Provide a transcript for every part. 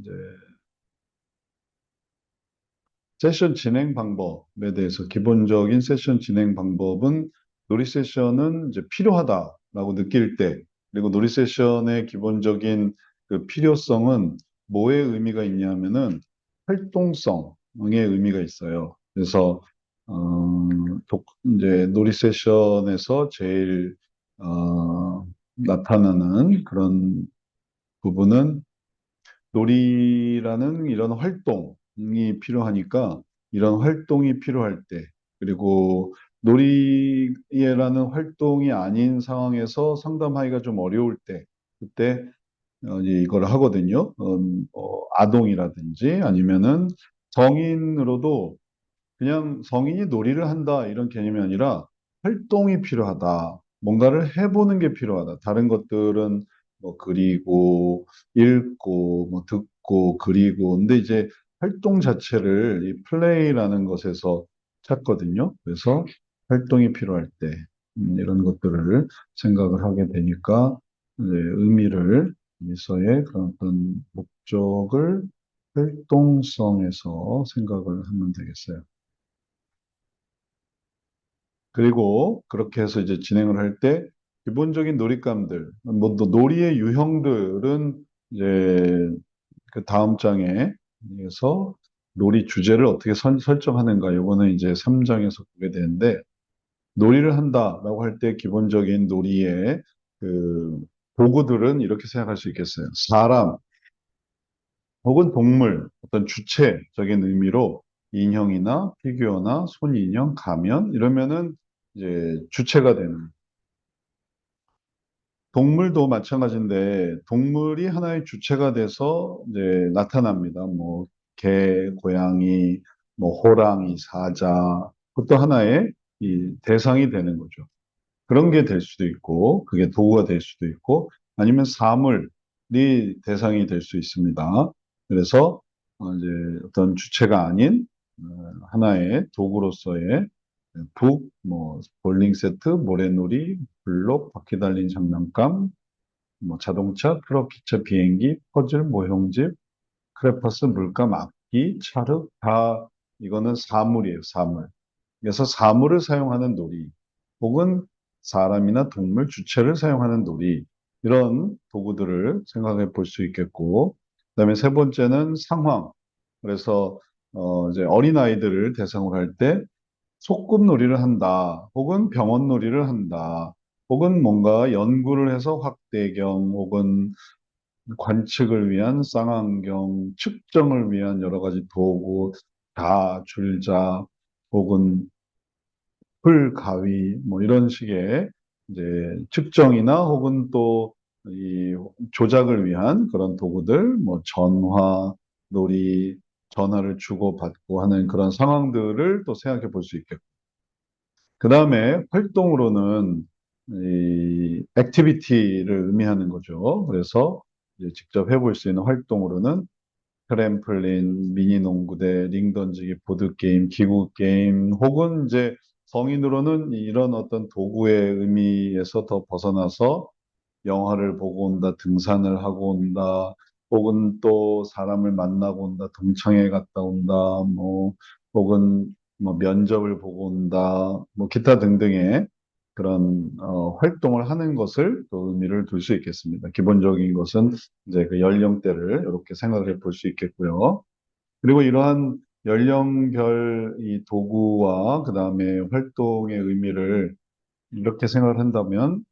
이제 세션 진행 방법에 대해서 기본적인 세션 진행 방법은 놀이 세션은 이제 필요하다라고 느낄 때, 그리고 놀이 세션의 기본적인 그 필요성은 뭐에 의미가 있냐면은 활동성에 의미가 있어요. 그래서 어, 이제 놀이 세션에서 제일 나타나는 그런 부분은 놀이라는 이런 활동이 필요하니까 이런 활동이 필요할 때, 그리고 놀이라는 활동이 아닌 상황에서 상담하기가 좀 어려울 때, 그때 이제 이걸 하거든요. 아동이라든지 아니면은 성인으로도 그냥 성인이 놀이를 한다 이런 개념이 아니라 활동이 필요하다. 뭔가를 해보는 게 필요하다. 다른 것들은 뭐 그리고 읽고 뭐 듣고 그리고 근데 이제 활동 자체를 이 플레이라는 것에서 찾거든요. 그래서 활동이 필요할 때 이런 것들을 생각을 하게 되니까 이제 의미를 미서의 그런 어떤 목적을 활동성에서 생각을 하면 되겠어요. 그리고 그렇게 해서 이제 진행을 할 때 기본적인 놀잇감들, 뭐 또 놀이의 유형들은 이제 그 다음 장에서 놀이 주제를 어떻게 설정하는가, 요거는 이제 3장에서 보게 되는데 놀이를 한다라고 할 때 기본적인 놀이의 그 도구들은 이렇게 생각할 수 있겠어요. 사람 혹은 동물, 어떤 주체적인 의미로 인형이나 피규어나 손인형, 가면 이러면은 이제 주체가 되는 동물도 마찬가지인데 동물이 하나의 주체가 돼서 이제 나타납니다. 뭐 개, 고양이, 뭐 호랑이, 사자 그것도 하나의 이 대상이 되는 거죠. 그런 게 될 수도 있고 그게 도구가 될 수도 있고 아니면 사물이 대상이 될 수 있습니다. 그래서 이제 어떤 주체가 아닌 하나의 도구로서의 뭐 볼링 세트, 모래놀이, 블록, 바퀴 달린 장난감, 뭐 자동차, 트럭, 기차, 비행기, 퍼즐, 모형집, 크레파스, 물감, 악기, 찰흙 다 이거는 사물이에요, 사물. 그래서 사물을 사용하는 놀이 혹은 사람이나 동물 주체를 사용하는 놀이 이런 도구들을 생각해 볼 수 있겠고 그다음에 세 번째는 상황. 그래서 이제 어린아이들을 대상으로 할 때 소꿉놀이를 한다 혹은 병원놀이를 한다 혹은 뭔가 연구를 해서 확대경 혹은 관측을 위한 쌍안경, 측정을 위한 여러 가지 도구, 다, 줄자, 혹은 풀, 가위, 뭐 이런 식의 이제 측정이나 혹은 또 이 조작을 위한 그런 도구들, 뭐 전화, 놀이, 전화를 주고받고 하는 그런 상황들을 또 생각해 볼 수 있겠고. 그 다음에 활동으로는 이 액티비티를 의미하는 거죠. 그래서 이제 직접 해볼 수 있는 활동으로는 트램플린, 미니 농구대, 링 던지기, 보드게임, 기구게임, 혹은 이제 성인으로는 이런 어떤 도구의 의미에서 더 벗어나서 영화를 보고 온다, 등산을 하고 온다, 혹은 또 사람을 만나고 온다, 동창회 갔다 온다, 뭐, 혹은 뭐 면접을 보고 온다, 뭐 기타 등등의 그런 활동을 하는 것을 또 의미를 둘 수 있겠습니다. 기본적인 것은 이제 그 연령대를 이렇게 생각을 볼 수 있겠고요. 그리고 이러한 연령별 이 도구와 그 다음에 활동의 의미를 이렇게 생각을 한다면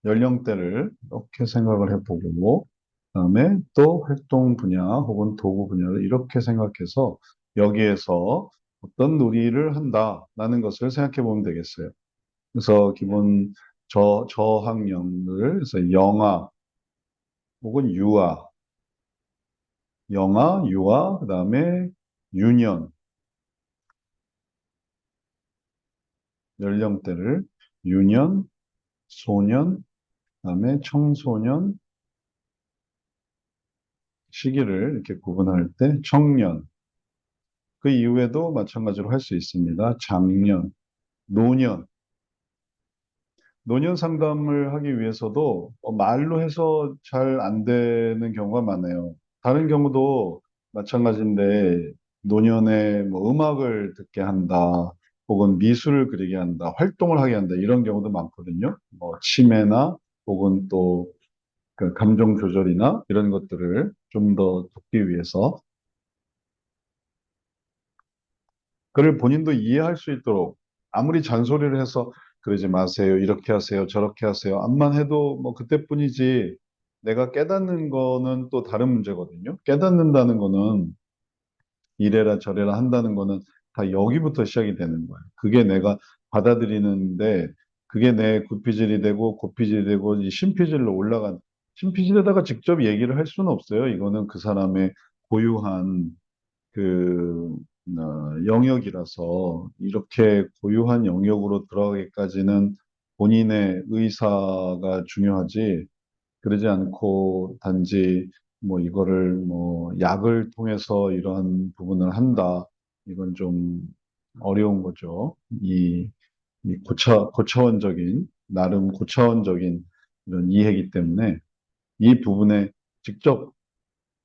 연령대를 이렇게 생각을 해보고 그다음에 또 활동 분야 혹은 도구 분야를 이렇게 생각해서 여기에서 어떤 놀이를 한다라는 것을 생각해 보면 되겠어요. 그래서 기본 저학년을 그래서 혹은 유아, 그다음에 유년 연령대를 유년, 소년, 그다음에 청소년 시기를 이렇게 구분할 때 청년 그 이후에도 마찬가지로 할 수 있습니다. 장년, 노년. 노년 상담을 하기 위해서도 말로 해서 잘 안 되는 경우가 많아요. 다른 경우도 마찬가지인데, 노년에 뭐 음악을 듣게 한다, 혹은 미술을 그리게 한다, 활동을 하게 한다, 이런 경우도 많거든요. 뭐, 치매나, 혹은 또, 그 감정 조절이나 이런 것들을 좀 더 돕기 위해서, 그를 본인도 이해할 수 있도록, 아무리 잔소리를 해서, 그러지 마세요, 이렇게 하세요, 저렇게 하세요, 암만 해도 뭐 그때뿐이지, 내가 깨닫는 거는 또 다른 문제거든요. 깨닫는다는 거는 이래라 저래라 한다는 거는 다 여기부터 시작이 되는 거예요. 그게 내가 받아들이는데, 그게 내 구피질이 되고 고피질이 되고 이 신피질로 올라간, 신피질에다가 직접 얘기를 할 수는 없어요. 이거는 그 사람의 고유한 그 영역이라서, 이렇게 고유한 영역으로 들어가기까지는 본인의 의사가 중요하지, 그러지 않고 단지 뭐 이거를 뭐 약을 통해서 이러한 부분을 한다. 이건 좀 어려운 거죠. 이 고차원적인, 나름 고차원적인 이런 이해이기 때문에 이 부분에 직접,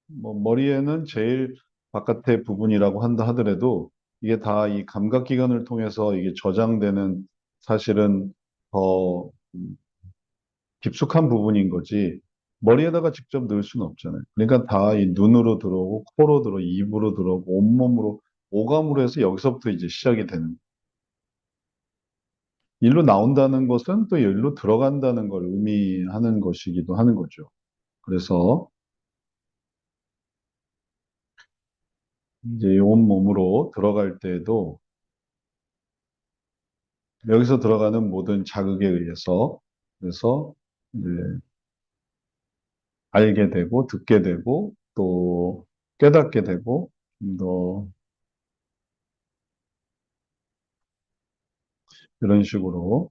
뭐 머리에는 제일 바깥의 부분이라고 한다 하더라도, 이게 다 이 감각기관을 통해서 이게 저장되는, 사실은 더 깊숙한 부분인 거지, 머리에다가 직접 넣을 수는 없잖아요. 그러니까 다 이 눈으로 들어오고, 코로 들어오고, 입으로 들어오고, 온몸으로, 오감으로 해서 여기서부터 이제 시작이 되는, 일로 나온다는 것은 또 일로 들어간다는 걸 의미하는 것이기도 하는 거죠. 그래서 이제 온몸으로 들어갈 때에도, 여기서 들어가는 모든 자극에 의해서, 그래서 이제 알게 되고, 듣게 되고, 또 깨닫게 되고, 좀더 이런 식으로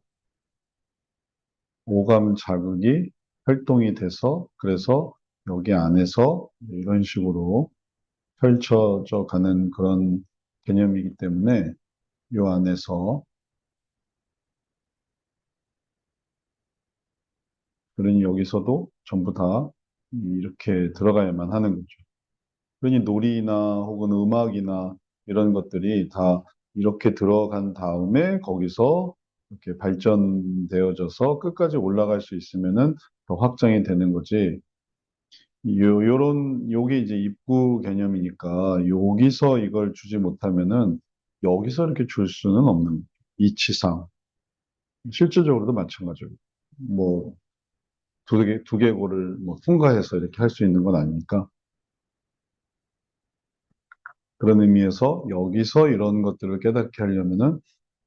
오감 자극이 활동이 돼서, 그래서 여기 안에서 이런 식으로 펼쳐져 가는 그런 개념이기 때문에, 이 안에서, 그러니 여기서도 전부 다 이렇게 들어가야만 하는 거죠. 그러니 놀이나 혹은 음악이나 이런 것들이 다 이렇게 들어간 다음에 거기서 이렇게 발전되어져서 끝까지 올라갈 수 있으면은 더 확장이 되는 거지. 요게 이제 입구 개념이니까, 여기서 이걸 주지 못하면은 여기서 이렇게 줄 수는 없는 거죠. 이치상. 실질적으로도 마찬가지고. 뭐, 두개골을 뭐 통과해서 이렇게 할 수 있는 건 아니니까. 그런 의미에서 여기서 이런 것들을 깨닫게 하려면은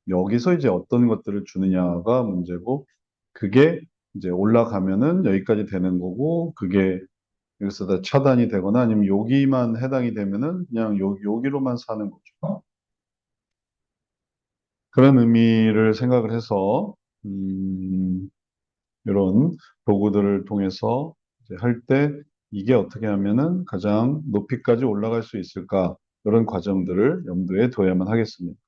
여기서 이제 어떤 것들을 주느냐가 문제고, 그게 이제 올라가면은 여기까지 되는 거고, 그게 여기서 다 차단이 되거나 아니면 여기만 해당이 되면은 그냥 여기로만 사는 거죠. 그런 의미를 생각을 해서, 이런 도구들을 통해서 할 때 이게 어떻게 하면은 가장 높이까지 올라갈 수 있을까? 이런 과정들을 염두에 둬야만 하겠습니다.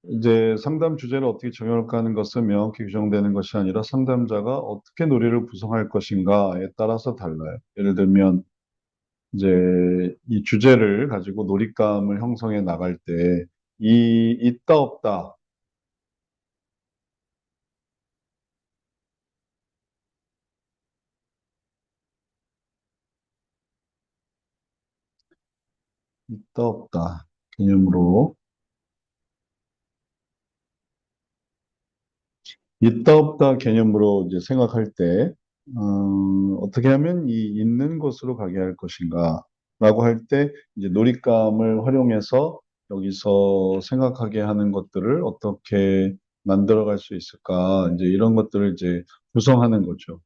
이제 상담 주제를 어떻게 정할까 하는 것은 명확히 규정되는 것이 아니라, 상담자가 어떻게 놀이를 구성할 것인가에 따라서 달라요. 예를 들면, 이제 이 주제를 가지고 놀잇감을 형성해 나갈 때, 있다 없다, 있다 없다 개념으로, 있다 없다 개념으로 이제 생각할 때, 어떻게 하면 이 있는 곳으로 가게 할 것인가 라고 할 때, 이제 놀잇감을 활용해서 여기서 생각하게 하는 것들을 어떻게 만들어 갈 수 있을까, 이제 이런 것들을 이제 구성하는 거죠.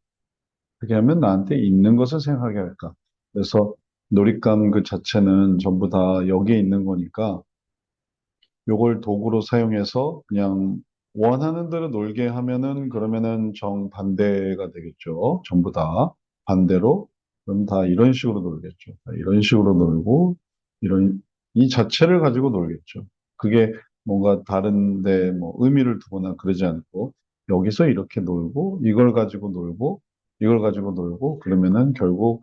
어떻게 하면 나한테 있는 것을 생각하게 할까. 그래서 놀잇감 그 자체는 전부 다 여기에 있는 거니까, 요걸 도구로 사용해서 그냥 원하는 대로 놀게 하면은, 그러면은 정반대가 되겠죠. 전부 다 반대로. 그럼 다 이런 식으로 놀겠죠. 다 이런 식으로 놀고, 이 자체를 가지고 놀겠죠. 그게 뭔가 다른데 뭐 의미를 두거나 그러지 않고, 여기서 이렇게 놀고, 이걸 가지고 놀고, 이걸 가지고 놀고, 그러면은 결국